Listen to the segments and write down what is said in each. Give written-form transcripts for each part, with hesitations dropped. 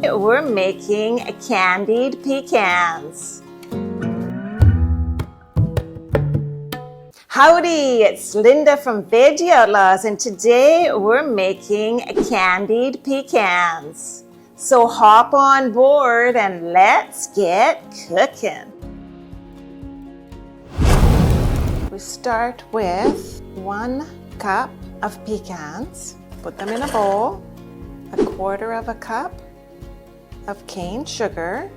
we're making candied pecans. Howdy, it's Linda from Veggie Outlaws, and today we're making candied pecans. So hop on board and let's get cooking. We start with 1 cup of pecans. Put them in a bowl. 1/4 cup of cane sugar.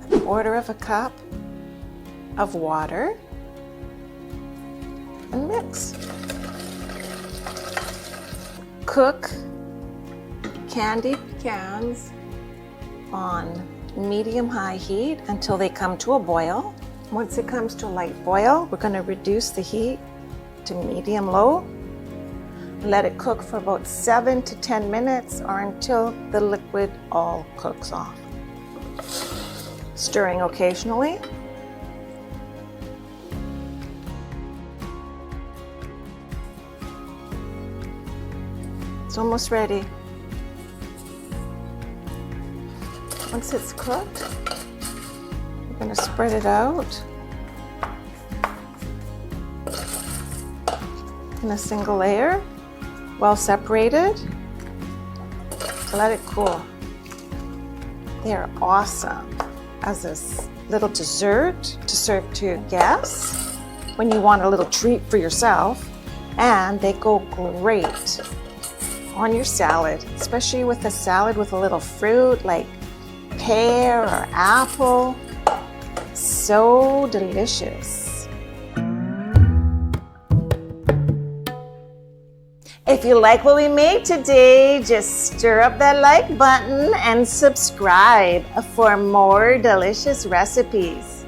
1/4 cup of water. And mix. Cook candied pecans on medium-high heat until they come to a boil. Once it comes to a light boil, we're going to reduce the heat to medium-low. Let it cook for about 7 to 10 minutes or until the liquid all cooks off. Stirring occasionally. It's almost ready. Once it's cooked, we're going to spread it out in a single layer, well separated. Let it cool. They're awesome as a little dessert to serve to guests when you want a little treat for yourself, and they go great on your salad, especially with a salad with a little fruit like pear or apple. So delicious. If you like what we made today, just stir up that like button and subscribe for more delicious recipes.